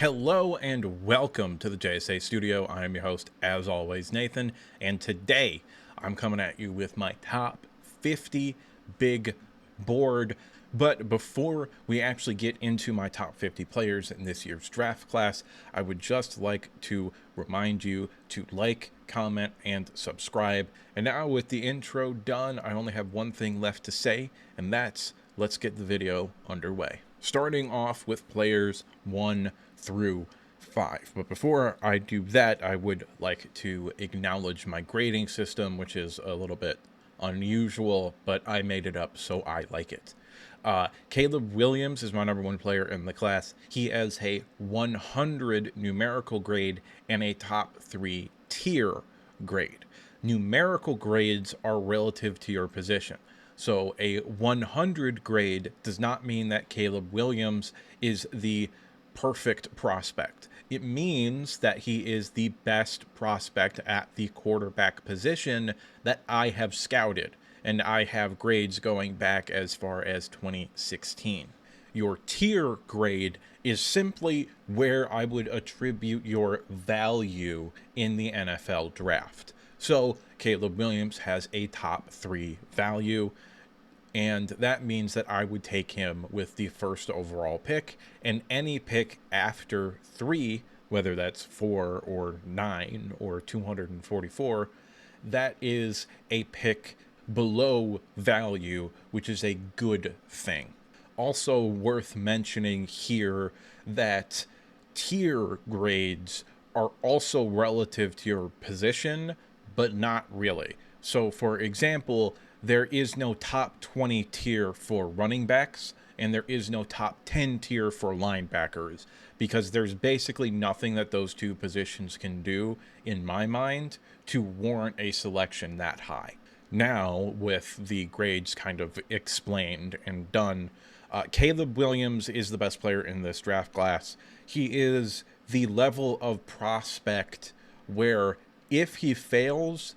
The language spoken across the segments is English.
Hello and welcome to the JSA studio. I am your host, as always, Nathan, and today I'm coming at you with my top 50 big board. But before we actually get into my top 50 players in this year's draft class, I would just like to remind you to like, comment, and subscribe. And now with the intro done, I only have one thing left to say, and that's let's get the video underway. Starting off with players 1 through 5. But before I do that, I would like to acknowledge my grading system, which is a little bit unusual, but I made it up, so I like it. Caleb Williams is my number 1 player in the class. He has a 100 numerical grade and a top 3 tier grade. Numerical grades are relative to your position. So a 100 grade does not mean that Caleb Williams is the perfect prospect. It means that he is the best prospect at the quarterback position that I have scouted, and I have grades going back as far as 2016. Your tier grade is simply where I would attribute your value in the NFL draft. So Caleb Williams has a top 3 value, and that means that I would take him with the first overall pick, and any pick after 3, whether that's 4 or 9 or 244, that is a pick below value, which is a good thing. Also worth mentioning here that tier grades are also relative to your position, but not really. So for example, there is no top 20 tier for running backs, and there is no top 10 tier for linebackers, because there's basically nothing that those two positions can do, in my mind, to warrant a selection that high. Now, with the grades kind of explained and done, Caleb Williams is the best player in this draft class. He is the level of prospect where if he fails,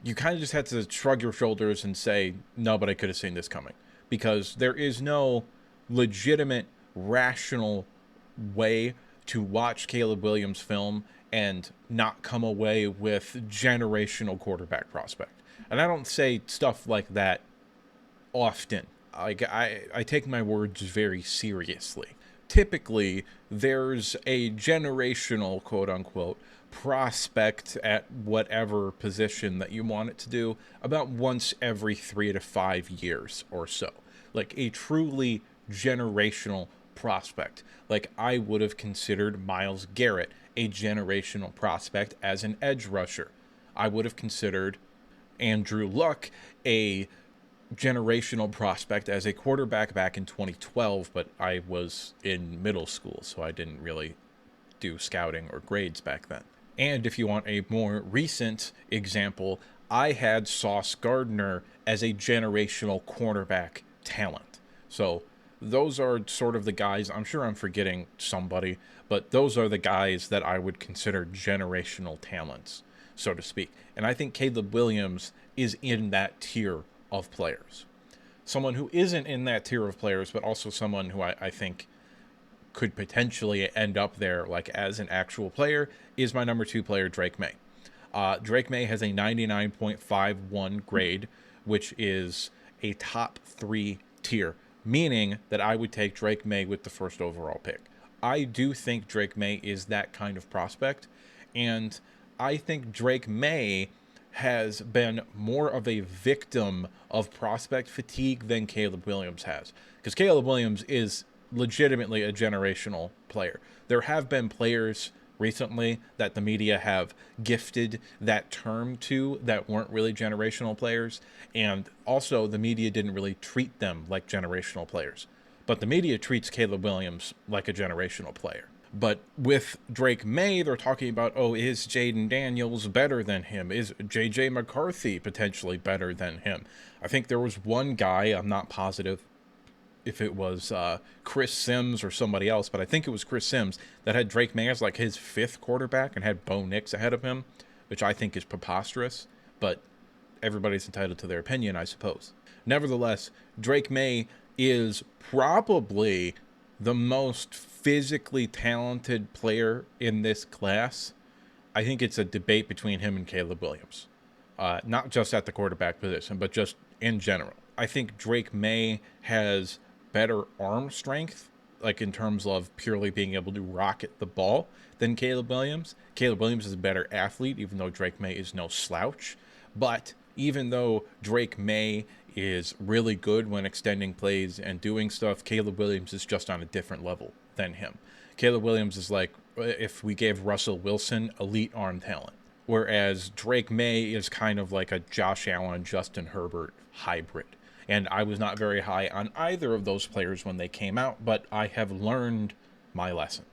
you kind of just have to shrug your shoulders and say, no, but I could have seen this coming. Because there is no legitimate, rational way to watch Caleb Williams' film and not come away with generational quarterback prospect. And I don't say stuff like that often. I take my words very seriously. Typically, there's a generational, quote unquote, prospect at whatever position that you want it to do about once every 3 to 5 years or so. Like a truly generational prospect. Like I would have considered Myles Garrett a generational prospect as an edge rusher. I would have considered Andrew Luck a generational prospect as a quarterback back in 2012, but I was in middle school, so I didn't really do scouting or grades back then. And if you want a more recent example, I had Sauce Gardner as a generational cornerback talent. So those are sort of the guys, I'm sure I'm forgetting somebody, but those are the guys that I would consider generational talents, so to speak. And I think Caleb Williams is in that tier of players. Someone who isn't in that tier of players, but also someone who I think could potentially end up there, like as an actual player, is my number 2 player, Drake May. Drake May has a 99.51 grade, which is a top 3 tier, meaning that I would take Drake May with the first overall pick. I do think Drake May is that kind of prospect, and I think Drake May has been more of a victim of prospect fatigue than Caleb Williams has, because Caleb Williams is legitimately a generational player. There have been players recently that the media have gifted that term to that weren't really generational players, and also the media didn't really treat them like generational players. But the media treats Caleb Williams like a generational player. But with Drake May, they're talking about, oh, is Jaden Daniels better than him? Is J.J. McCarthy potentially better than him? I think there was one guy, I'm not positive if it was Chris Sims or somebody else, but I think it was Chris Sims that had Drake May as like his 5th quarterback and had Bo Nix ahead of him, which I think is preposterous, but everybody's entitled to their opinion, I suppose. Nevertheless, Drake May is probably the most physically talented player in this class, I think it's a debate between him and Caleb Williams. Not just at the quarterback position, but just in general. I think Drake May has better arm strength, like in terms of purely being able to rocket the ball, than Caleb Williams. Caleb Williams is a better athlete, even though Drake May is no slouch. But even though Drake May is really good when extending plays and doing stuff, Caleb Williams is just on a different level than him. Caleb Williams is like if we gave Russell Wilson elite arm talent, whereas Drake May is kind of like a Josh Allen, Justin Herbert hybrid. And I was not very high on either of those players when they came out, but I have learned my lesson.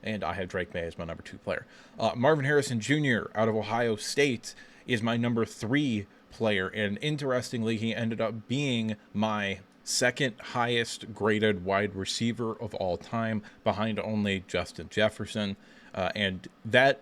And I have Drake May as my number 2 player. Marvin Harrison Jr. out of Ohio State is my number 3 player. And interestingly, he ended up being my second highest graded wide receiver of all time, behind only Justin Jefferson. And that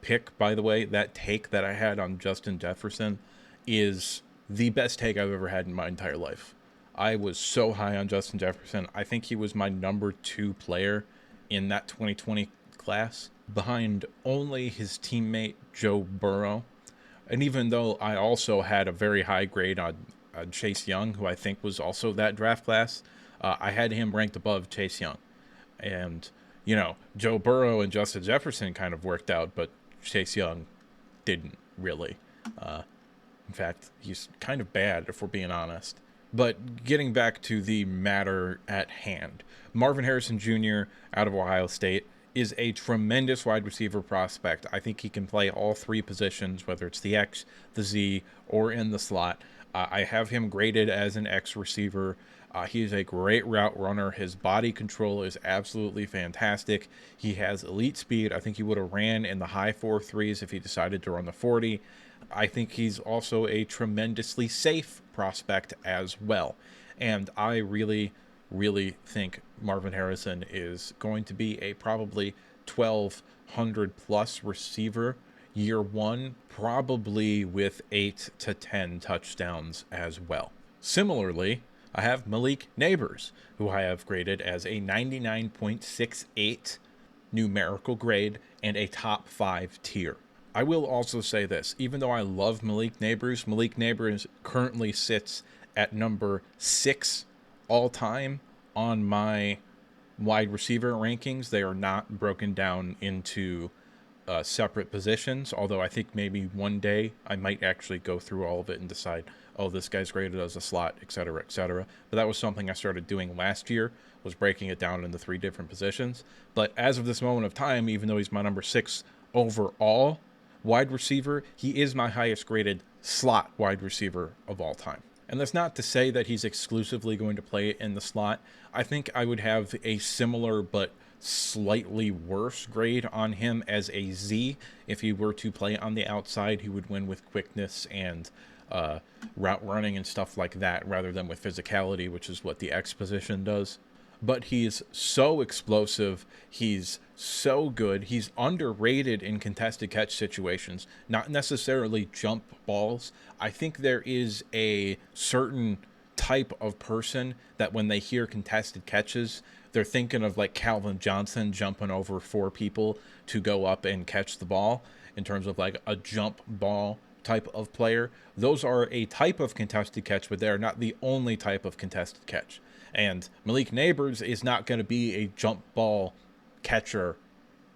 pick, by the way, that take that I had on Justin Jefferson is the best take I've ever had in my entire life. I was so high on Justin Jefferson. I think he was my number 2 player in that 2020 class, behind only his teammate Joe Burrow. And even though I also had a very high grade on Chase Young, who I think was also that draft class, I had him ranked above Chase Young. And, you know, Joe Burrow and Justin Jefferson kind of worked out, but Chase Young didn't really. In fact, he's kind of bad, if we're being honest. But getting back to the matter at hand, Marvin Harrison Jr. out of Ohio State is a tremendous wide receiver prospect. I think he can play all 3 positions, whether it's the X, the Z, or in the slot. I have him graded as an X receiver. He is a great route runner. His body control is absolutely fantastic. He has elite speed. I think he would have ran in the high 4.3s if he decided to run the 40. I think he's also a tremendously safe prospect as well. And I really, really think Marvin Harrison is going to be a probably 1,200 plus receiver year 1, probably with 8 to 10 touchdowns as well. Similarly, I have Malik Neighbors, who I have graded as a 99.68 numerical grade and a top 5 tier. I will also say this, even though I love Malik Neighbors currently sits at number 6 all time on my wide receiver rankings. They are not broken down into separate positions, although I think maybe one day I might actually go through all of it and decide, oh, this guy's graded as a slot, etc., etc. But that was something I started doing last year, was breaking it down into 3 different positions. But as of this moment of time, even though he's my number 6 overall wide receiver, he is my highest graded slot wide receiver of all time. And that's not to say that he's exclusively going to play in the slot. I think I would have a similar but slightly worse grade on him as a Z. If he were to play on the outside, he would win with quickness and route running and stuff like that, rather than with physicality, which is what the X position does. But he's so explosive. He's so good. He's underrated in contested catch situations, not necessarily jump balls. I think there is a certain type of person that when they hear contested catches, they're thinking of like Calvin Johnson jumping over 4 people to go up and catch the ball, in terms of like a jump ball type of player. Those are a type of contested catch, but they're not the only type of contested catch. And Malik Neighbors is not going to be a jump ball catcher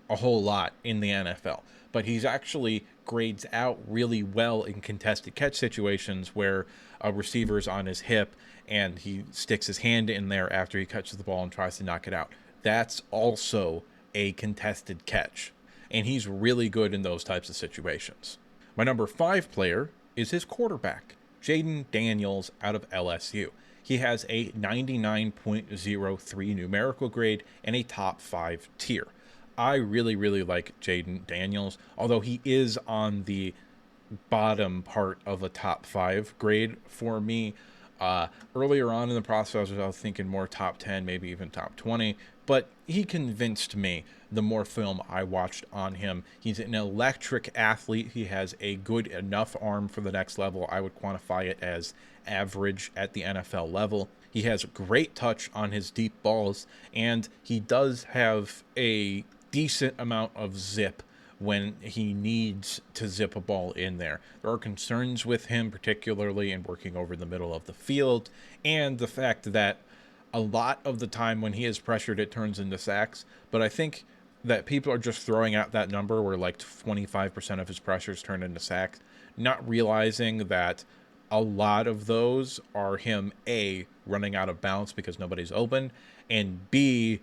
a whole lot in the NFL, but he's actually grades out really well in contested catch situations where a receiver's on his hip and he sticks his hand in there after he catches the ball and tries to knock it out. That's also a contested catch, and he's really good in those types of situations. My number 5 player is his quarterback, Jaden Daniels out of LSU. He has a 99.03 numerical grade and a top 5 tier. I really, really like Jaden Daniels, although he is on the bottom part of a top 5 grade for me. Earlier on in the process, I was thinking more top 10, maybe even top 20, but he convinced me the more film I watched on him. He's an electric athlete. He has a good enough arm for the next level. I would quantify it as average at the NFL level. He has great touch on his deep balls, and he does have a decent amount of zip when he needs to zip a ball in there. There are concerns with him, particularly in working over the middle of the field, and the fact that a lot of the time when he is pressured, it turns into sacks. But I think that people are just throwing out that number where like 25% of his pressures turn into sacks, not realizing that a lot of those are him, A, running out of bounds because nobody's open, and B,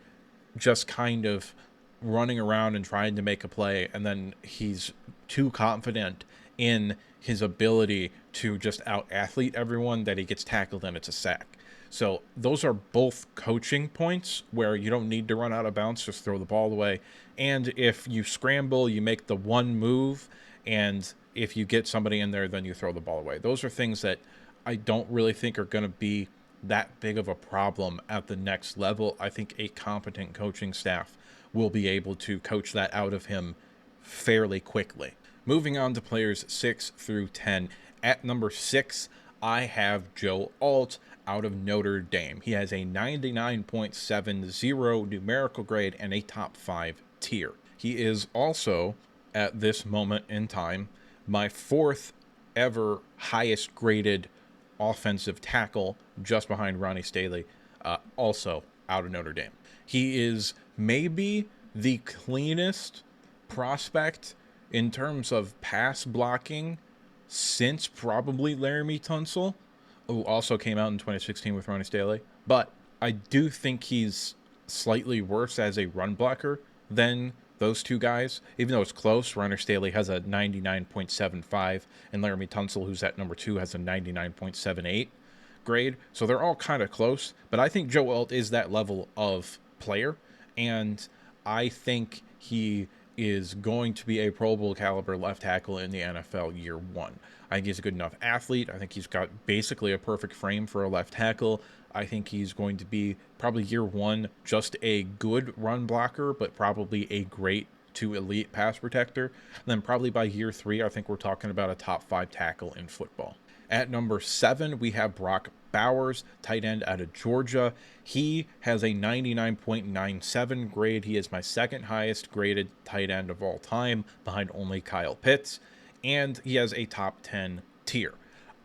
just kind of running around and trying to make a play, and then he's too confident in his ability to just out-athlete everyone that he gets tackled and it's a sack. So those are both coaching points where you don't need to run out of bounds, just throw the ball away. And if you scramble, you make the one move, and if you get somebody in there, then you throw the ball away. Those are things that I don't really think are going to be that big of a problem at the next level. I think a competent coaching staff will be able to coach that out of him fairly quickly. Moving on to players 6 through 10. At number 6, I have Joe Alt out of Notre Dame. He has a 99.70 numerical grade and a top 5 tier. He is also, at this moment in time, my 4th ever highest graded offensive tackle, just behind Ronnie Staley, also out of Notre Dame. He is maybe the cleanest prospect in terms of pass blocking since probably Laramie Tunsil, who also came out in 2016 with Ronnie Staley. But I do think he's slightly worse as a run blocker than those two guys, even though it's close. Ronnie Staley has a 99.75, and Laramie Tunsil, who's at number 2, has a 99.78 grade. So they're all kind of close, but I think Joe Alt is that level of player, and I think he is going to be a Pro Bowl caliber left tackle in the NFL year one. I think he's a good enough athlete. I think he's got basically a perfect frame for a left tackle. I think he's going to be probably year one just a good run blocker, but probably a great to elite pass protector. And then probably by year 3, I think we're talking about a top 5 tackle in football. At number 7, we have Brock Bowers, tight end out of Georgia. He has a 99.97 grade. He is my 2nd highest graded tight end of all time, behind only Kyle Pitts. And he has a top 10 tier.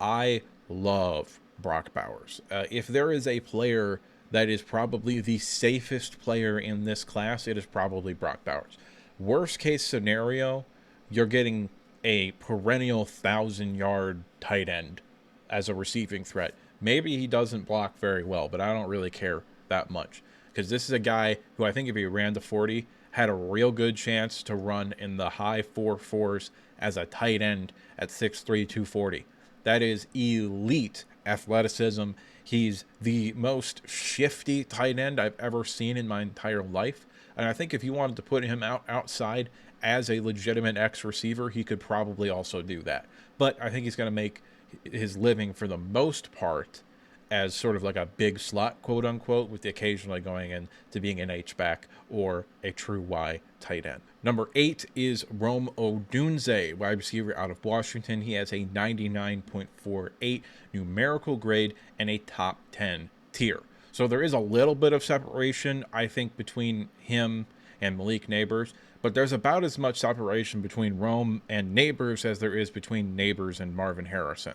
I love Brock Bowers. If there is a player that is probably the safest player in this class, it is probably Brock Bowers. Worst case scenario, you're getting a perennial 1,000-yard tight end as a receiving threat. Maybe he doesn't block very well, but I don't really care that much, because this is a guy who I think if he ran the 40, had a real good chance to run in the high 4.4s as a tight end at 6'3", 240. That is elite athleticism. He's the most shifty tight end I've ever seen in my entire life. And I think if you wanted to put him outside as a legitimate X receiver, he could probably also do that. But I think he's going to make his living for the most part as sort of like a big slot, quote unquote, with the occasionally going in to being an H-back or a true Y tight end. Number 8 is Rome Odunze, wide receiver out of Washington. He has a 99.48 numerical grade and a top 10 tier. So there is a little bit of separation, I think, between him and Malik Neighbors, but there's about as much separation between Rome and Neighbors as there is between Neighbors and Marvin Harrison.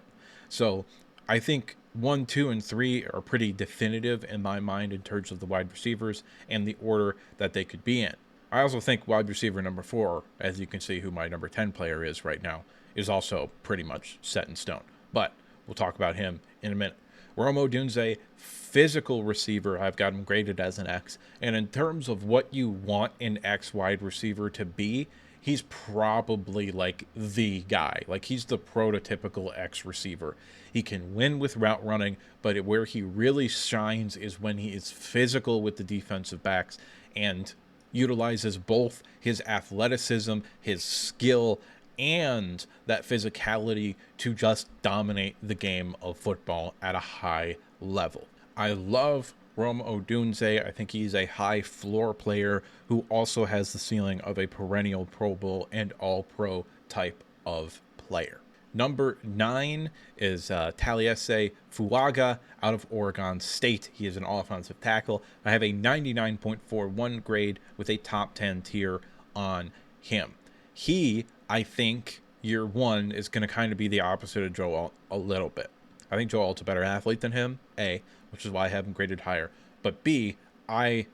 So I think 1, 2, and 3 are pretty definitive in my mind in terms of the wide receivers and the order that they could be in. I also think wide receiver number 4, as you can see who my number 10 player is right now, is also pretty much set in stone. But we'll talk about him in a minute. Rome Odunze, physical receiver. I've got him graded as an X. And in terms of what you want an X wide receiver to be, he's probably like the guy. Like, he's the prototypical X receiver. He can win with route running, but where he really shines is when he is physical with the defensive backs and utilizes both his athleticism, his skill, and that physicality to just dominate the game of football at a high level. I love Rome Odunze. I think he's a high floor player who also has the ceiling of a perennial Pro Bowl and All-Pro type of player. Number 9 is Taliesin Fuaga out of Oregon State. He is an offensive tackle. I have a 99.41 grade with a top 10 tier on him. He, I think, year one is going to kind of be the opposite of Joe Alt a little bit. I think Joe Alt's a better athlete than him, A, which is why I have him graded higher. But B, I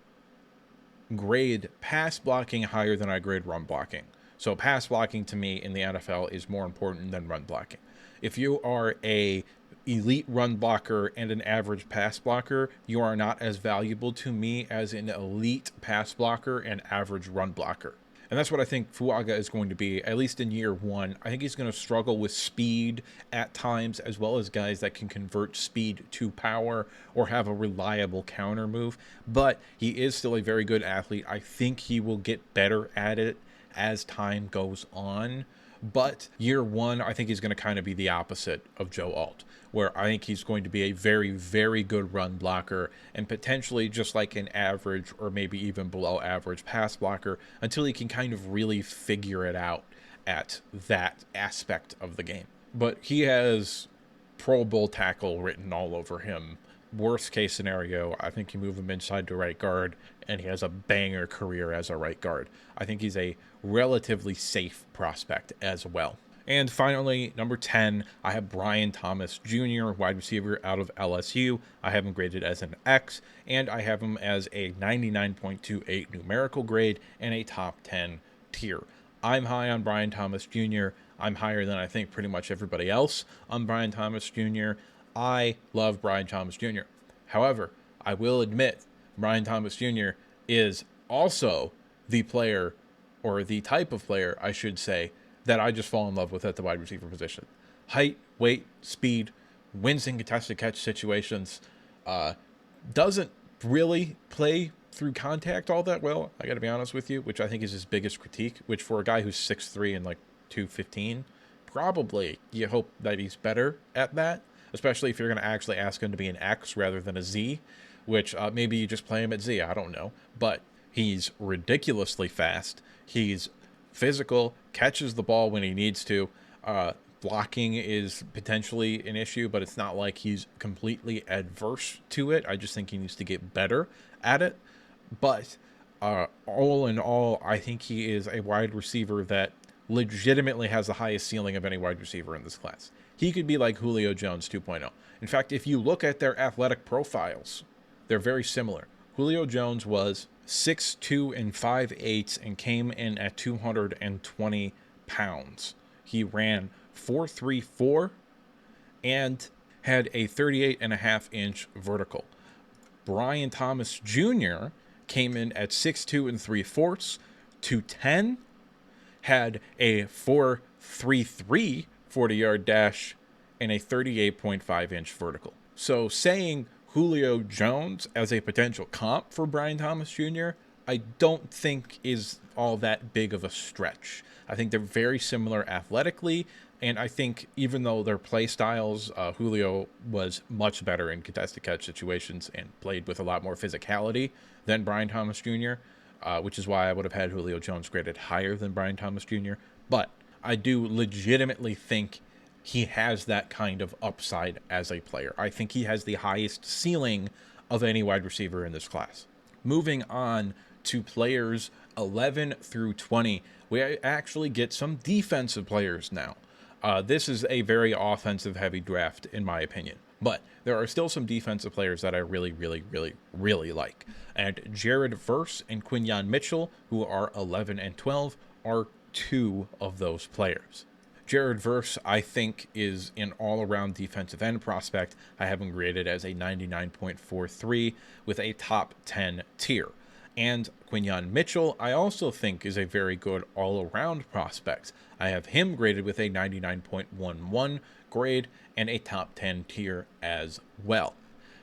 grade pass blocking higher than I grade run blocking. So pass blocking to me in the NFL is more important than run blocking. If you are a elite run blocker and an average pass blocker, you are not as valuable to me as an elite pass blocker and average run blocker. And that's what I think Fuaga is going to be, at least in year one. I think he's going to struggle with speed at times, as well as guys that can convert speed to power or have a reliable counter move. But he is still a very good athlete. I think he will get better at it as time goes on. But year one, I think he's going to kind of be the opposite of Joe Alt, where I think he's going to be a very, very good run blocker and potentially just like an average or maybe even below average pass blocker until he can kind of really figure it out at that aspect of the game. But he has Pro Bowl tackle written all over him. Worst case scenario, I think you move him inside to right guard and he has a banger career as a right guard. I think he's a relatively safe prospect as well. And finally, number 10, I have Brian Thomas Jr., wide receiver out of LSU. I have him graded as an X, and I have him as a 99.28 numerical grade and a top 10 tier. I'm high on Brian Thomas Jr. I'm higher than I think pretty much everybody else on Brian Thomas Jr. I love Brian Thomas Jr. However, I will admit Brian Thomas Jr. is also the player, or the type of player, I should say, that I just fall in love with at the wide receiver position. Height, weight, speed, wins in contested catch situations, doesn't really play through contact all that well, I gotta be honest with you, which I think is his biggest critique, which for a guy who's 6'3" and like 215, probably you hope that he's better at that, especially if you're going to actually ask him to be an X rather than a Z, which maybe you just play him at Z, I don't know. But he's ridiculously fast. He's physical, catches the ball when he needs to. Blocking is potentially an issue, but it's not like he's completely adverse to it. I just think he needs to get better at it. But all in all, I think he is a wide receiver that legitimately has the highest ceiling of any wide receiver in this class. He could be like Julio Jones 2.0. In fact, if you look at their athletic profiles, they're very similar. Julio Jones was 6'2" and 5'8" and came in at 220 pounds. He ran 4.34 and had a 38.5-inch vertical. Brian Thomas Jr. came in at 6'2" and 3/4, 210, had a 4.33 40-yard dash and a 38.5-inch vertical. So saying Julio Jones as a potential comp for Brian Thomas Jr., I don't think is all that big of a stretch. I think they're very similar athletically, and I think even though their play styles, Julio was much better in contested catch situations and played with a lot more physicality than Brian Thomas Jr., which is why I would have had Julio Jones graded higher than Brian Thomas Jr., but I do legitimately think he has that kind of upside as a player. I think he has the highest ceiling of any wide receiver in this class. Moving on to players 11 through 20, we actually get some defensive players now. This is a very offensive heavy draft in my opinion, but there are still some defensive players that I really, really, really, really like. And Jared Verse and Quinyon Mitchell, who are 11 and 12, are two of those players. Jared Verse, I think, is an all-around defensive end prospect. I have him graded as a 99.43 with a top 10 tier. And Quinyon Mitchell, I also think, is a very good all-around prospect. I have him graded with a 99.11 grade and a top 10 tier as well.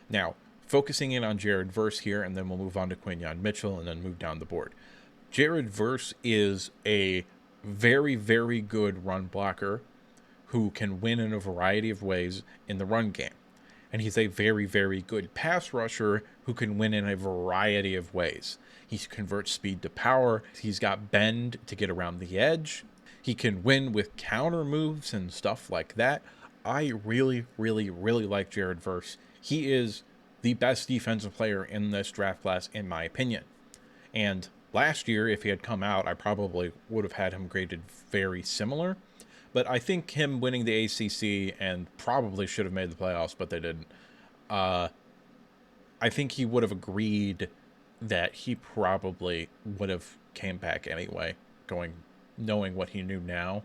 Now, focusing in on Jared Verse here, and then we'll move on to Quinyon Mitchell and then move down the board. Jared Verse is a very, very good run blocker who can win in a variety of ways in the run game. And he's a very, very good pass rusher who can win in a variety of ways. He converts speed to power. He's got bend to get around the edge. He can win with counter moves and stuff like that. I really, really, really like Jared Verse. He is the best defensive player in this draft class, in my opinion. And last year, if he had come out, I probably would have had him graded very similar. But I think him winning the ACC and probably should have made the playoffs, but they didn't. I think he would have agreed that he probably would have came back anyway, knowing what he knew now,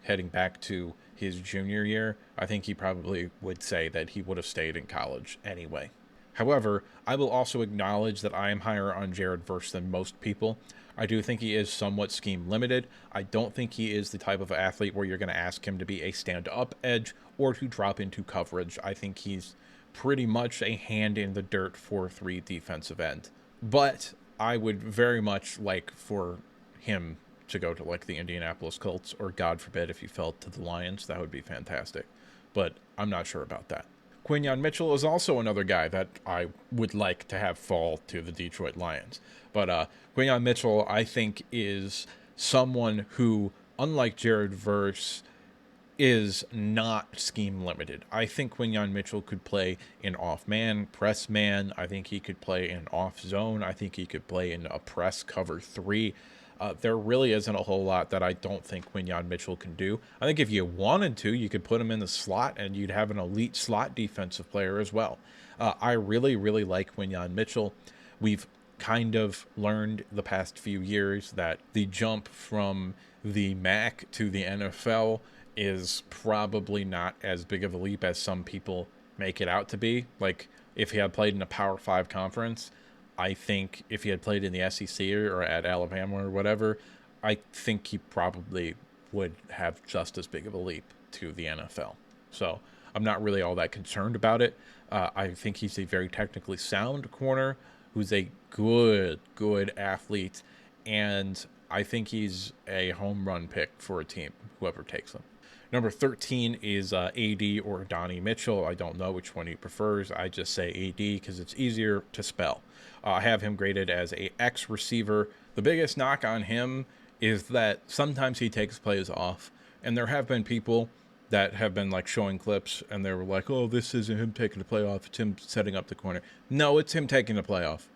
heading back to his junior year. I think he probably would say that he would have stayed in college anyway. However, I will also acknowledge that I am higher on Jared Verse than most people. I do think he is somewhat scheme limited. I don't think he is the type of athlete where you're going to ask him to be a stand-up edge or to drop into coverage. I think he's pretty much a hand in the dirt 4-3 defensive end. But I would very much like for him to go to like the Indianapolis Colts, or God forbid if he fell to the Lions. That would be fantastic. But I'm not sure about that. Quinyon Mitchell is also another guy that I would like to have fall to the Detroit Lions. But Quinyon Mitchell, I think, is someone who, unlike Jared Verse, is not scheme limited. I think Quinyon Mitchell could play in off man, press man. I think he could play in off zone. I think he could play in a press cover 3. There really isn't a whole lot that I don't think Quinyon Mitchell can do. I think if you wanted to, you could put him in the slot and you'd have an elite slot defensive player as well. I really, really like Quinyon Mitchell. We've kind of learned the past few years that the jump from the MAC to the NFL is probably not as big of a leap as some people make it out to be. Like, if he had played in a Power 5 conference, I think if he had played in the SEC or at Alabama or whatever, I think he probably would have just as big of a leap to the NFL. So I'm not really all that concerned about it. I think he's a very technically sound corner who's a good athlete, and I think he's a home run pick for a team, whoever takes him. Number 13 is AD or Donnie Mitchell. I don't know which one he prefers. I just say AD because it's easier to spell. I have him graded as a X receiver. The biggest knock on him is that sometimes he takes plays off, and there have been people that have been like showing clips and they were like, oh, this isn't him taking the play off, it's him setting up the corner. No, it's him taking the play off.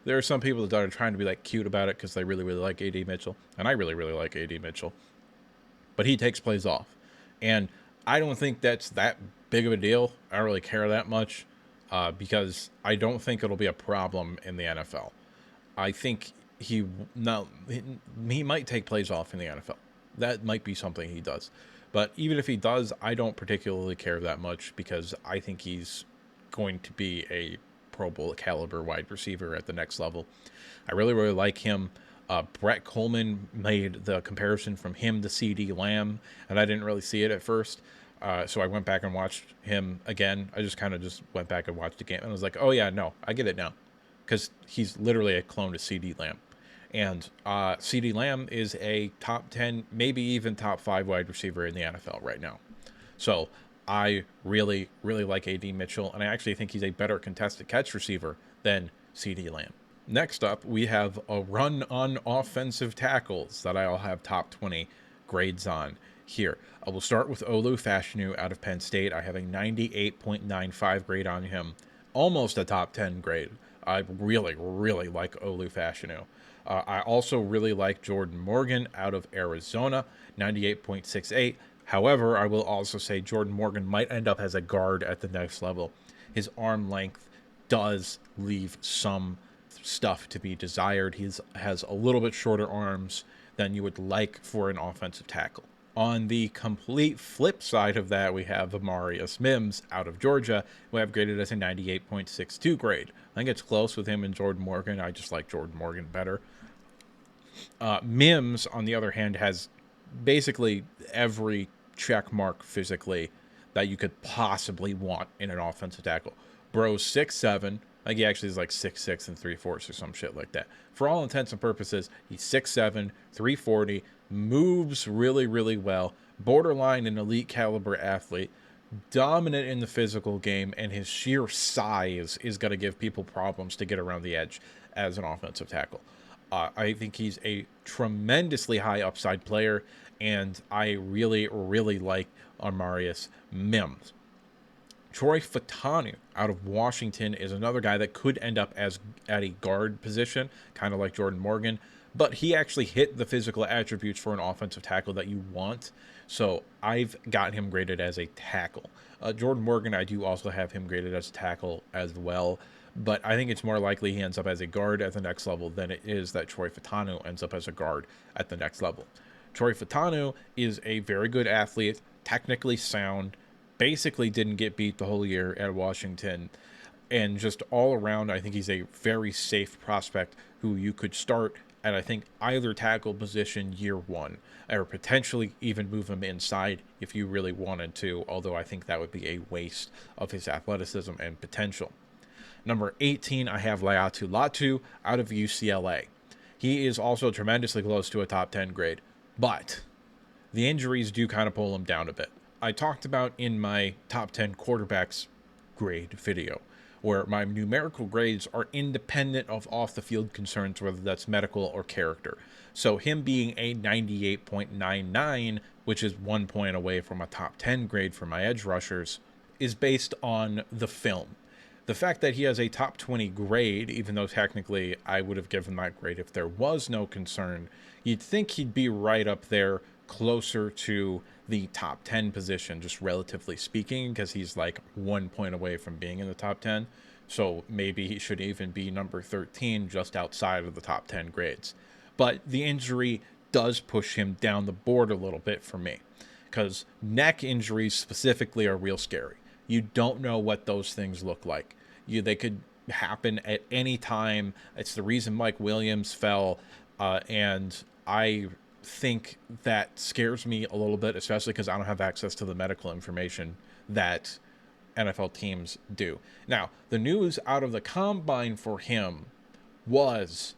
There are some people that are trying to be like cute about it because they really, really like AD Mitchell, and I really, really like AD Mitchell. But he takes plays off. And I don't think that's that big of a deal. I don't really care that much because I don't think it'll be a problem in the NFL. I think he might take plays off in the NFL. That might be something he does. But even if he does, I don't particularly care that much because I think he's going to be a Pro Bowl caliber wide receiver at the next level. I really, really like him. Brett Coleman made the comparison from him to CD Lamb, and I didn't really see it at first. So I went back and watched him again. I just went back and watched the game, and I was like, oh, yeah, no, I get it now. Because he's literally a clone to CD Lamb. And CD Lamb is a top 10, maybe even top 5 wide receiver in the NFL right now. So I really, really like AD Mitchell, and I actually think he's a better contested catch receiver than CD Lamb. Next up, we have a run on offensive tackles that I'll have top 20 grades on here. I will start with Olu Fashanu out of Penn State. I have a 98.95 grade on him, almost a top 10 grade. I really, really like Olu Fashanu. I also really like Jordan Morgan out of Arizona, 98.68. However, I will also say Jordan Morgan might end up as a guard at the next level. His arm length does leave some stuff to be desired. He has a little bit shorter arms than you would like for an offensive tackle. On the complete flip side of that, we have Amarius Mims out of Georgia, who I've graded as a 98.62 grade. I think it's close with him and Jordan Morgan. I just like Jordan Morgan better. Mims, on the other hand, has basically every check mark physically that you could possibly want in an offensive tackle. Bro's 6'7". I think he actually is like 6'6" and 3/4 or some shit like that. For all intents and purposes, he's 6'7", 340, moves really, really well, borderline an elite caliber athlete, dominant in the physical game, and his sheer size is going to give people problems to get around the edge as an offensive tackle. I think he's a tremendously high upside player, and I really, really like Amarius Mims. Troy Fautanu out of Washington is another guy that could end up as at a guard position, kind of like Jordan Morgan, but he actually hit the physical attributes for an offensive tackle that you want. So I've got him graded as a tackle. Jordan Morgan, I do also have him graded as a tackle as well, but I think it's more likely he ends up as a guard at the next level than it is that Troy Fautanu ends up as a guard at the next level. Troy Fautanu is a very good athlete, technically sound, basically didn't get beat the whole year at Washington, and just all around, I think he's a very safe prospect who you could start at, I think, either tackle position year one, or potentially even move him inside if you really wanted to, although I think that would be a waste of his athleticism and potential. Number 18, I have Laiatu Latu out of UCLA. He is also tremendously close to a top 10 grade, but the injuries do kind of pull him down a bit. I talked about in my top 10 quarterbacks grade video, where my numerical grades are independent of off the field concerns, whether that's medical or character. So him being a 98.99, which is 1 point away from a top 10 grade for my edge rushers, is based on the film. The fact that he has a top 20 grade, even though technically I would have given that grade if there was no concern, you'd think he'd be right up there closer to the top 10 position, just relatively speaking, because he's like 1 point away from being in the top 10. So maybe he should even be number 13, just outside of the top 10 grades. But the injury does push him down the board a little bit for me, because neck injuries specifically are real scary. You don't know what those things look like. They could happen at any time. It's the reason Mike Williams fell, and I think that scares me a little bit, especially because I don't have access to the medical information that NFL teams do. Now, the news out of the combine for him was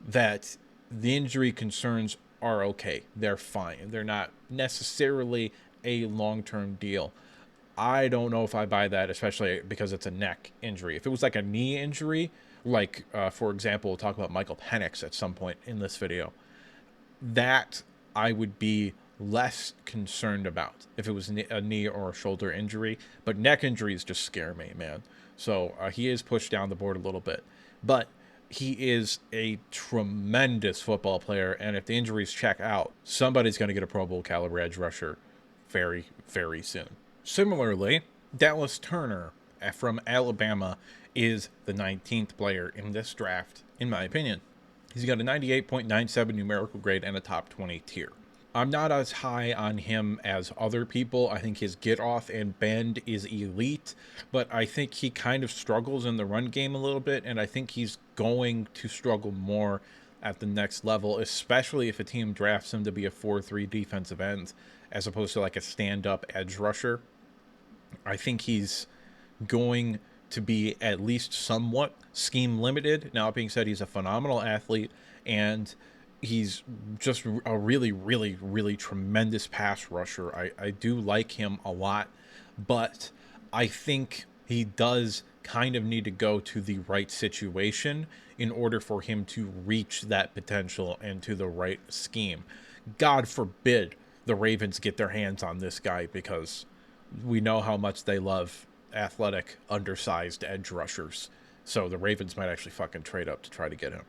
that the injury concerns are okay. They're fine. They're not necessarily a long-term deal. I don't know if I buy that, especially because it's a neck injury. If it was like a knee injury, like, for example, we'll talk about Michael Penix at some point in this video, that I would be less concerned about if it was a knee or a shoulder injury. But neck injuries just scare me, man. So he is pushed down the board a little bit. But he is a tremendous football player, and if the injuries check out, somebody's going to get a Pro Bowl caliber edge rusher very, very soon. Similarly, Dallas Turner from Alabama is the 19th player in this draft, in my opinion. He's got a 98.97 numerical grade and a top 20 tier. I'm not as high on him as other people. I think his get off and bend is elite, but I think he kind of struggles in the run game a little bit, and I think he's going to struggle more at the next level, especially if a team drafts him to be a 4-3 defensive end as opposed to like a stand-up edge rusher. I think he's going to be at least somewhat scheme limited. Now, being said, he's a phenomenal athlete, and he's just a really, really, really tremendous pass rusher. I do like him a lot, but I think he does kind of need to go to the right situation in order for him to reach that potential and to the right scheme. God forbid the Ravens get their hands on this guy, because we know how much they love athletic, undersized edge rushers. So the Ravens might actually fucking trade up to try to get him.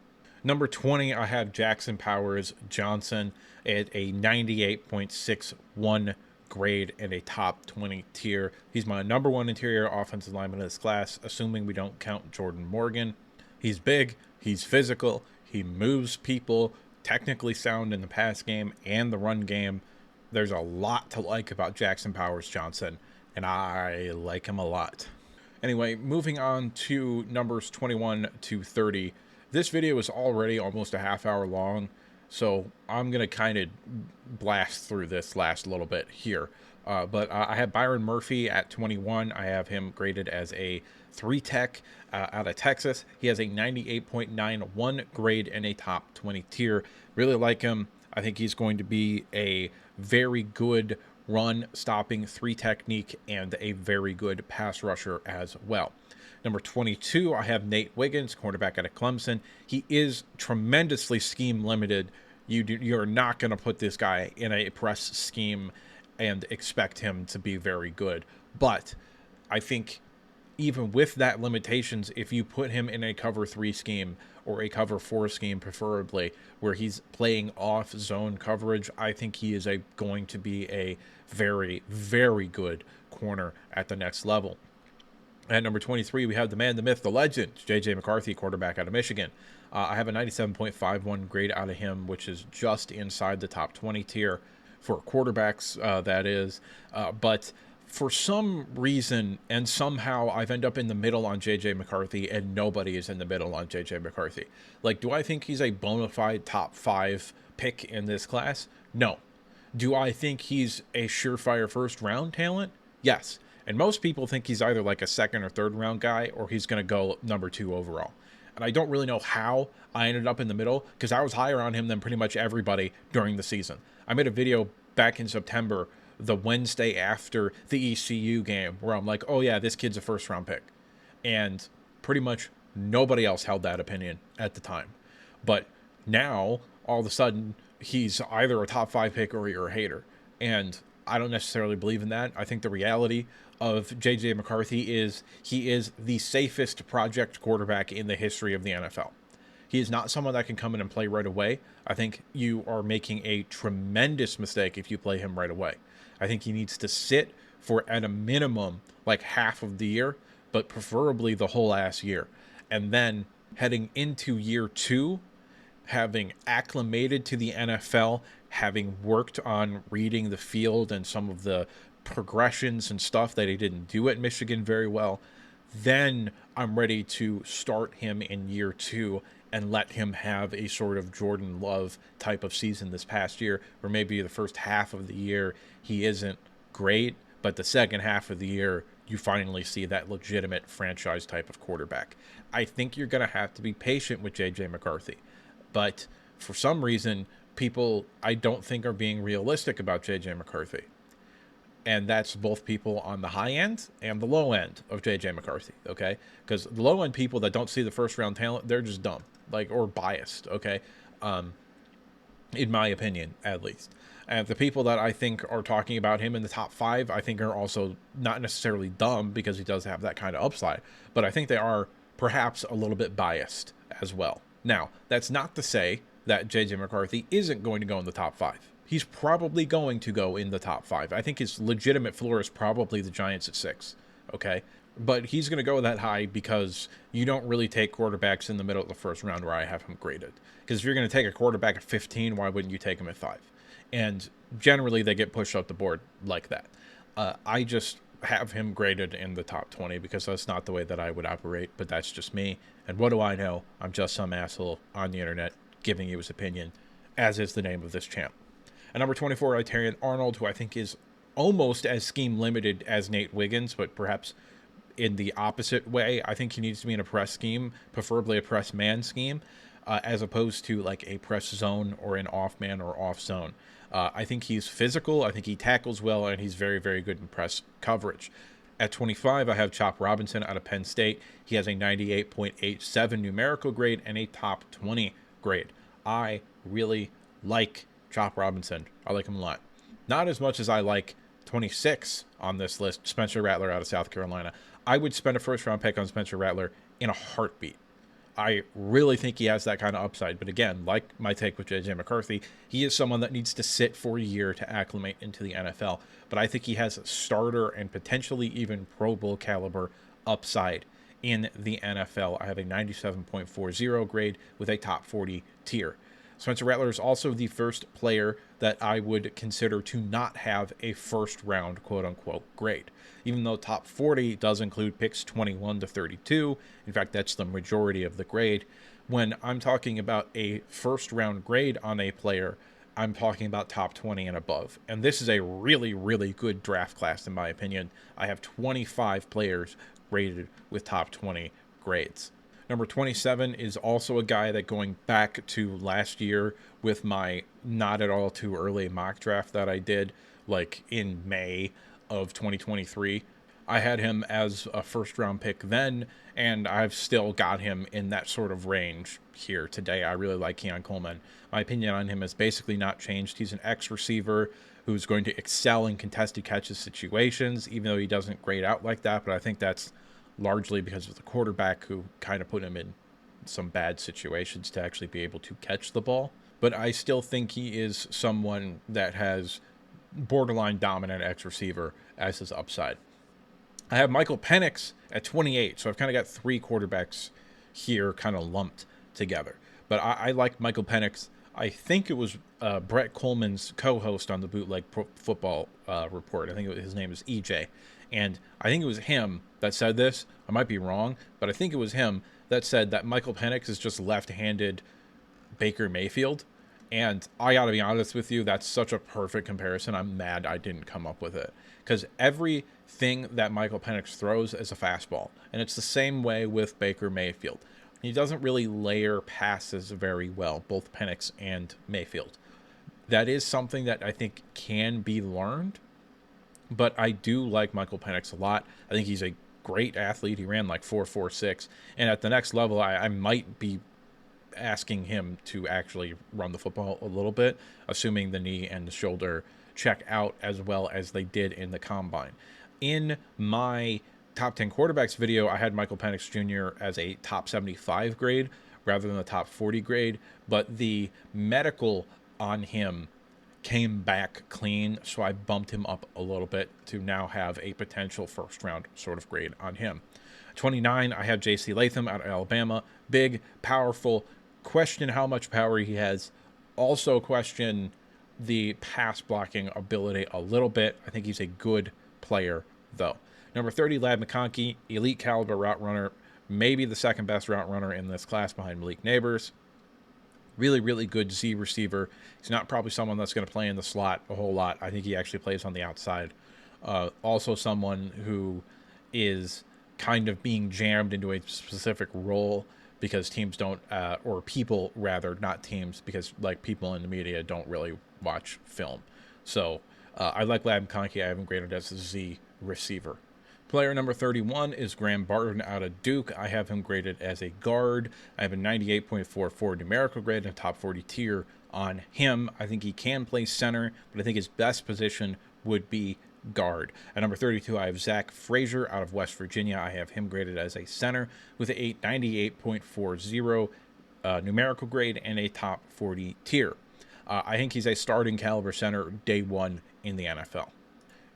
Number 20, I have Jackson Powers Johnson at a 98.61 grade and a top 20 tier. He's my number one interior offensive lineman in this class, assuming we don't count Jordan Morgan. He's big, he's physical, he moves people, technically sound in the pass game and the run game. There's a lot to like about Jackson Powers Johnson, and I like him a lot. Anyway, moving on to numbers 21 to 30. This video is already almost a half hour long, so I'm going to kind of blast through this last little bit here. But I have Byron Murphy at 21. I have him graded as a 3 tech out of Texas. He has a 98.91 grade and a top 20 tier. Really like him. I think he's going to be a very good run stopping 3 technique and a very good pass rusher as well. Number 22, I have Nate Wiggins, cornerback out of Clemson. He is tremendously scheme limited You're not going to put this guy in a press scheme and expect him to be very good. But I think even with that limitations, if you put him in a cover 3 scheme or a cover 4 scheme, preferably, where he's playing off zone coverage, I think he is going to be a very, very good corner at the next level. At number 23, we have the man, the myth, the legend, J.J. McCarthy, quarterback out of Michigan. I have a 97.51 grade out of him, which is just inside the top 20 tier for quarterbacks, that is. But for some reason and somehow I've ended up in the middle on J.J. McCarthy, and nobody is in the middle on J.J. McCarthy. Like, do I think he's a bona fide top 5 pick in this class? No. Do I think he's a surefire first round talent? Yes. And most people think he's either like a second or third round guy, or he's going to go number 2 overall. And I don't really know how I ended up in the middle, because I was higher on him than pretty much everybody during the season. I made a video back in September, the Wednesday after the ECU game, where I'm like, oh yeah, this kid's a first round pick. And pretty much nobody else held that opinion at the time. But now, all of a sudden, he's either a top 5 pick or you're a hater. And I don't necessarily believe in that. I think the reality of J.J. McCarthy is he is the safest project quarterback in the history of the NFL. He is not someone that can come in and play right away. I think you are making a tremendous mistake if you play him right away. I think he needs to sit for, at a minimum, like half of the year, but preferably the whole ass year. And then heading into year 2, having acclimated to the NFL, having worked on reading the field and some of the progressions and stuff that he didn't do at Michigan very well, then I'm ready to start him in year 2 and let him have a sort of Jordan Love type of season this past year, where maybe the first half of the year he isn't great, but the second half of the year you finally see that legitimate franchise type of quarterback. I think you're going to have to be patient with J.J. McCarthy. But for some reason, people, I don't think, are being realistic about J.J. McCarthy. And that's both people on the high end and the low end of J.J. McCarthy, okay? Because the low end people that don't see the first round talent, they're just dumb, like, or biased, okay? In my opinion, at least. And the people that I think are talking about him in the top 5, I think are also not necessarily dumb, because he does have that kind of upside, but I think they are perhaps a little bit biased as well. Now, that's not to say that J.J. McCarthy isn't going to go in the top 5. He's probably going to go in the top 5. I think his legitimate floor is probably the Giants at 6, okay? But he's going to go that high because you don't really take quarterbacks in the middle of the first round where I have him graded. Because if you're going to take a quarterback at 15, why wouldn't you take him at 5? And generally, they get pushed up the board like that. I just have him graded in the top 20 because that's not the way that I would operate, but that's just me. And what do I know? I'm just some asshole on the internet giving you his opinion, as is the name of this channel. At number 24, Itarian Arnold, who I think is almost as scheme limited as Nate Wiggins, but perhaps in the opposite way. I think he needs to be in a press scheme, preferably a press man scheme, as opposed to like a press zone or an off man or off zone. I think he's physical. I think he tackles well, and he's very, very good in press coverage. At 25, I have Chop Robinson out of Penn State. He has a 98.87 numerical grade and a top 20 grade. I really like Chop Robinson. I like him a lot. Not as much as I like 26 on this list, Spencer Rattler out of South Carolina. I would spend a first-round pick on Spencer Rattler in a heartbeat. I really think he has that kind of upside. But again, like my take with J.J. McCarthy, he is someone that needs to sit for a year to acclimate into the NFL. But I think he has a starter and potentially even Pro Bowl caliber upside in the NFL. I have a 97.40 grade with a top 40 tier. Spencer Rattler is also the first player that I would consider to not have a first-round quote-unquote grade, even though top 40 does include picks 21 to 32. In fact, that's the majority of the grade. When I'm talking about a first-round grade on a player, I'm talking about top 20 and above. And this is a really, really good draft class, in my opinion. I have 25 players rated with top 20 grades. Number 27 is also a guy that, going back to last year with my not at all too early mock draft that I did, like in May of 2023, I had him as a first round pick then, and I've still got him in that sort of range here today. I really like Keon Coleman. My opinion on him has basically not changed. He's an X receiver who's going to excel in contested catches situations, even though he doesn't grade out like that. But I think that's largely because of the quarterback who kind of put him in some bad situations to actually be able to catch the ball. But I still think he is someone that has borderline dominant X receiver as his upside. I have Michael Penix at 28, so I've kind of got three quarterbacks here kind of lumped together. But I like Michael Penix. I think it was Brett Coleman's co-host on the Bootleg Football Report. I think his name is EJ. And I think it was him that said this. I might be wrong, but I think it was him that said that Michael Penix is just left-handed Baker Mayfield. And I got to be honest with you, that's such a perfect comparison. I'm mad I didn't come up with it. Because everything that Michael Penix throws is a fastball. And it's the same way with Baker Mayfield. He doesn't really layer passes very well, both Penix and Mayfield. That is something that I think can be learned. But I do like Michael Penix a lot. I think he's a great athlete. He ran like 4.46. And at the next level, I might be asking him to actually run the football a little bit, assuming the knee and the shoulder check out as well as they did in the combine. In my top 10 quarterbacks video, I had Michael Penix Jr. as a top 75 grade rather than the top 40 grade, but the medical on him came back clean, so I bumped him up a little bit to now have a potential first round sort of grade on him. 29, I have JC Latham out of Alabama. Big, powerful. Question how much power he has. Also question the pass blocking ability a little bit. I think he's a good player, though. Number 30, Ladd McConkey, elite caliber route runner, maybe the second best route runner in this class behind Malik Neighbors. Really, really good Z receiver. He's not probably someone that's going to play in the slot a whole lot. I think he actually plays on the outside. Also someone who is kind of being jammed into a specific role because teams don't, or people rather, not teams, because like people in the media don't really watch film. So I like Ladd McConkey. I have him graded as a Z receiver. Player number 31 is Graham Barton out of Duke. I have him graded as a guard. I have a 98.44 numerical grade and a top 40 tier on him. I think he can play center, but I think his best position would be guard. At number 32, I have Zach Frazier out of West Virginia. I have him graded as a center with a 98.40 numerical grade and a top 40 tier. I think he's a starting caliber center day one in the NFL.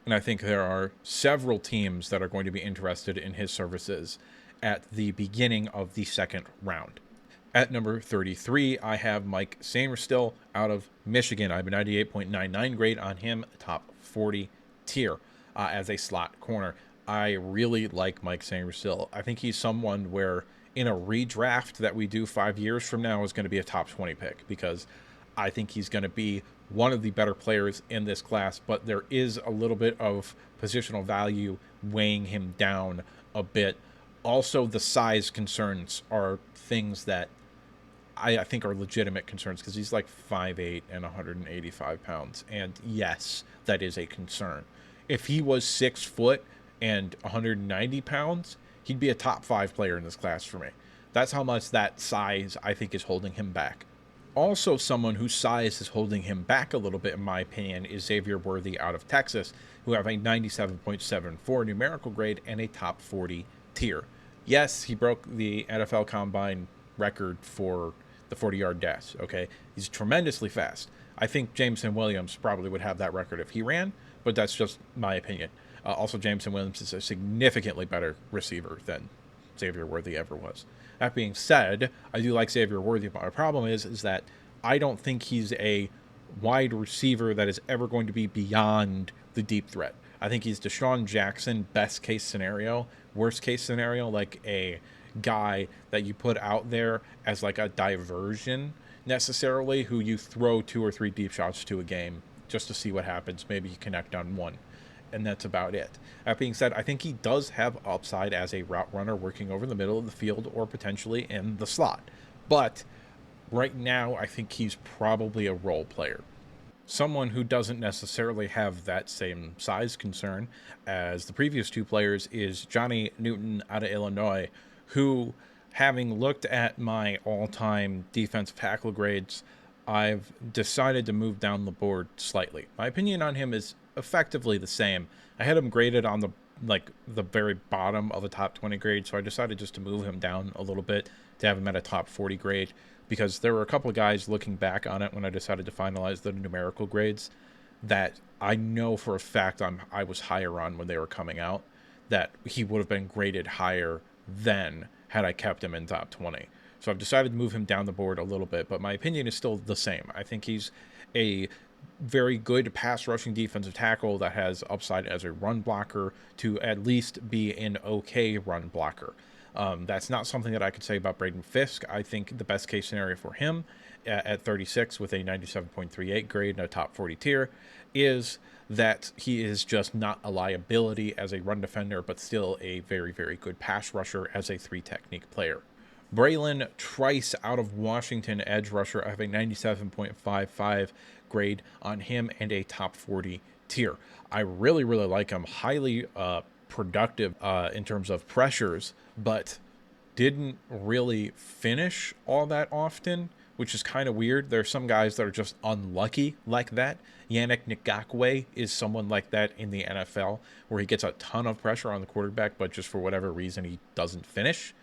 And I think there are several teams that are going to be interested in his services at the beginning of the second round. At number 33, I have Mike Sainristil out of Michigan. I have a 98.99 grade on him, top 40 tier as a slot corner. I really like Mike Sainristil. I think he's someone where in a redraft that we do 5 years from now is going to be a top 20 pick, because I think he's going to be one of the better players in this class, but there is a little bit of positional value weighing him down a bit. Also, the size concerns are things that I think are legitimate concerns, because he's like 5'8" and 185 pounds. And yes, that is a concern. If he was 6 foot and 190 pounds, he'd be a top 5 player in this class for me. That's how much that size, I think, is holding him back. Also, someone whose size is holding him back a little bit, in my opinion, is Xavier Worthy out of Texas, who have a 97.74 numerical grade and a top 40 tier. Yes, he broke the NFL Combine record for the 40-yard dash, okay? He's tremendously fast. I think Jameson Williams probably would have that record if he ran, but that's just my opinion. Also, Jameson Williams is a significantly better receiver than Xavier Worthy ever was. That being said, I do like Xavier Worthy, but my problem is that I don't think he's a wide receiver that is ever going to be beyond the deep threat. I think he's Deshaun Jackson, best case scenario. Worst case scenario, like a guy that you put out there as like a diversion necessarily, who you throw 2 or 3 deep shots to a game just to see what happens. Maybe you connect on one, and that's about it. That being said, I think he does have upside as a route runner working over the middle of the field or potentially in the slot. But right now, I think he's probably a role player. someone who doesn't necessarily have that same size concern as the previous two players is Johnny Newton out of Illinois, who, having looked at my all-time defensive tackle grades, I've decided to move down the board slightly. My opinion on him is effectively the same. I had him graded on the very bottom of the top 20 grade, so I decided just to move him down a little bit to have him at a top 40 grade, because there were a couple of guys looking back on it when I decided to finalize the numerical grades that I know for a fact I was higher on when they were coming out, that he would have been graded higher then had I kept him in top 20. So I've decided to move him down the board a little bit, but my opinion is still the same. I think he's a very good pass rushing defensive tackle that has upside as a run blocker to at least be an okay run blocker. That's not something that I could say about Braden Fisk. I think the best case scenario for him at 36 with a 97.38 grade and a top 40 tier is that he is just not a liability as a run defender, but still a very, very good pass rusher as a 3 technique player. Braylon Trice out of Washington, edge rusher. I have a 97.55 grade on him and a top 40 tier. I really, really like him. Highly productive in terms of pressures, but didn't really finish all that often, which is kind of weird. There are some guys that are just unlucky like that. Yannick Ngakoue is someone like that in the NFL, where he gets a ton of pressure on the quarterback, but just for whatever reason, he doesn't finish.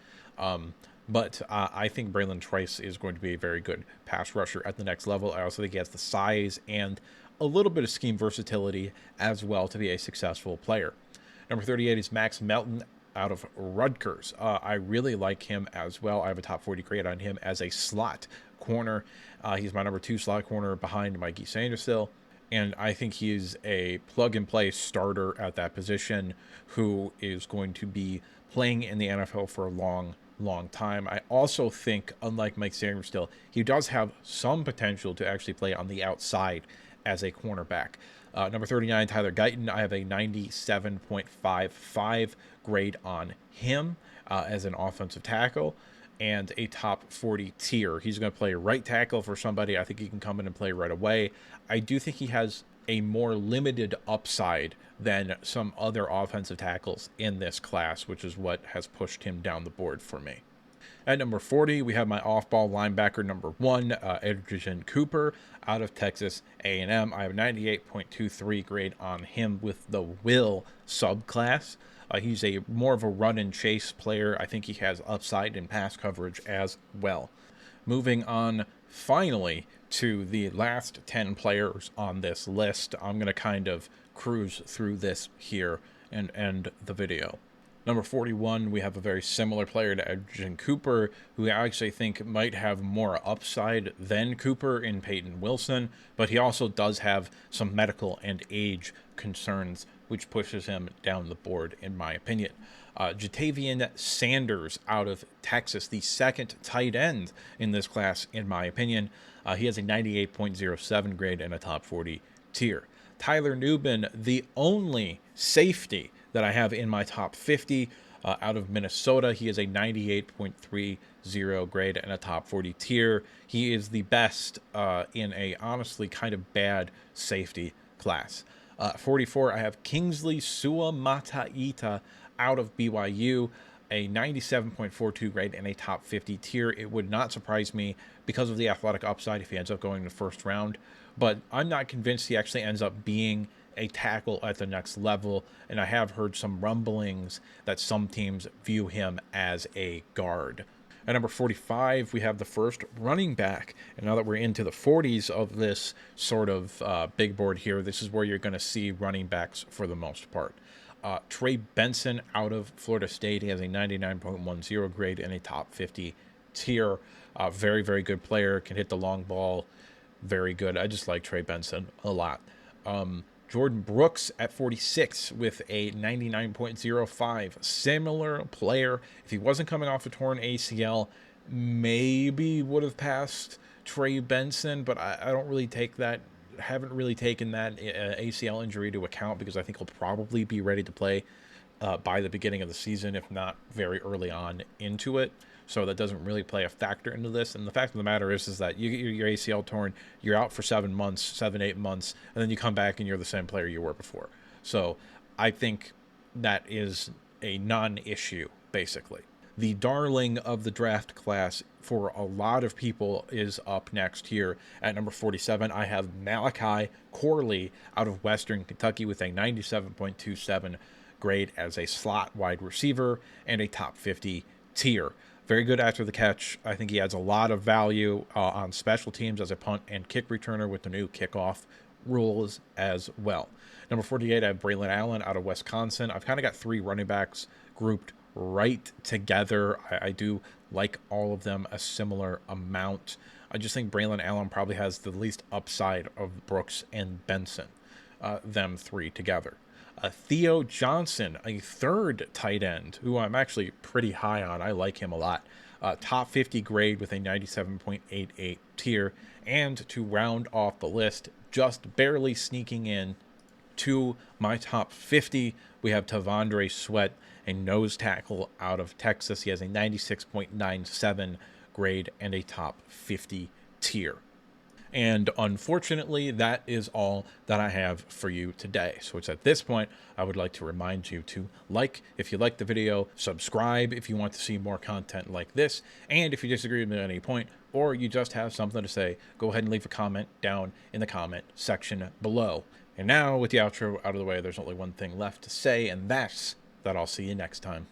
But I think Braylon Trice is going to be a very good pass rusher at the next level. I also think he has the size and a little bit of scheme versatility as well to be a successful player. Number 38 is Max Melton out of Rutgers. I really like him as well. I have a top 40 grade on him as a slot corner. He's my number 2 slot corner behind Mikey Sanderstill. And I think he's a plug-and-play starter at that position who is going to be playing in the NFL for a long time. I also think, unlike Mike Sanderstill, he does have some potential to actually play on the outside as a cornerback. Number 39, Tyler Guyton. I have a 97.55 grade on him as an offensive tackle and a top 40 tier. He's going to play right tackle for somebody. I think he can come in and play right away. I do think he has a more limited upside than some other offensive tackles in this class, which is what has pushed him down the board for me. At number 40, we have my off-ball linebacker number 1, Edgerrin Cooper out of Texas A&M. I have a 98.23 grade on him with the Will subclass. He's a more of a run and chase player. I think he has upside in pass coverage as well. Moving on, finally, to the last 10 players on this list. I'm going to kind of cruise through this here and end the video. Number 41, we have a very similar player to Edgerrin Cooper, who I actually think might have more upside than Cooper in Peyton Wilson, but he also does have some medical and age concerns, which pushes him down the board, in my opinion. Jatavian Sanders out of Texas, the second tight end in this class, in my opinion. He has a 98.07 grade and a top 40 tier. Tyler Nubin, the only safety that I have in my top 50 out of Minnesota. He is a 98.30 grade and a top 40 tier. He is the best in a honestly kind of bad safety class. 44, I have Kingsley Suamataita out of BYU, a 97.42 grade and a top 50 tier. It would not surprise me because of the athletic upside if he ends up going in the first round, but I'm not convinced he actually ends up being a tackle at the next level, and I have heard some rumblings that some teams view him as a guard. At number 45, we have the first running back. And now that we're into the 40s of this sort of big board here, this is where you're going to see running backs for the most part. Trey Benson out of Florida State. He has a 99.10 grade and a top 50 tier. Very, very good player. Can hit the long ball. Very good. I just like Trey Benson a lot. Jordan Brooks at 46 with a 99.05. Similar player. If he wasn't coming off a torn ACL, maybe would have passed Trey Benson, but I don't really take that. Haven't really taken that ACL injury to account because I think he'll probably be ready to play by the beginning of the season, if not very early on into it. So that doesn't really play a factor into this. And the fact of the matter is that you get your ACL torn, you're out for 7 months, 7, 8 months, and then you come back and you're the same player you were before. So I think that is a non-issue, basically. The darling of the draft class for a lot of people is up next here at number 47. I have Malachi Corley out of Western Kentucky with a 97.27 grade as a slot wide receiver and a top 50 tier. Very good after the catch. I think he adds a lot of value on special teams as a punt and kick returner with the new kickoff rules as well. Number 48, I have Braylon Allen out of Wisconsin. I've kind of got 3 running backs grouped right together. I do like all of them a similar amount. I just think Braylon Allen probably has the least upside of Brooks and Benson, them 3 together. Theo Johnson, a 3rd tight end, who I'm actually pretty high on. I like him a lot. Top 50 grade with a 97.88 tier. And to round off the list, just barely sneaking in to my top 50, we have Tavondre Sweat, a nose tackle out of Texas. He has a 96.97 grade and a top 50 tier. And unfortunately, that is all that I have for you today. So it's at this point, I would like to remind you to like if you like the video, subscribe if you want to see more content like this, and if you disagree with me at any point, or you just have something to say, go ahead and leave a comment down in the comment section below. And now, with the outro out of the way, there's only one thing left to say, and that's that I'll see you next time.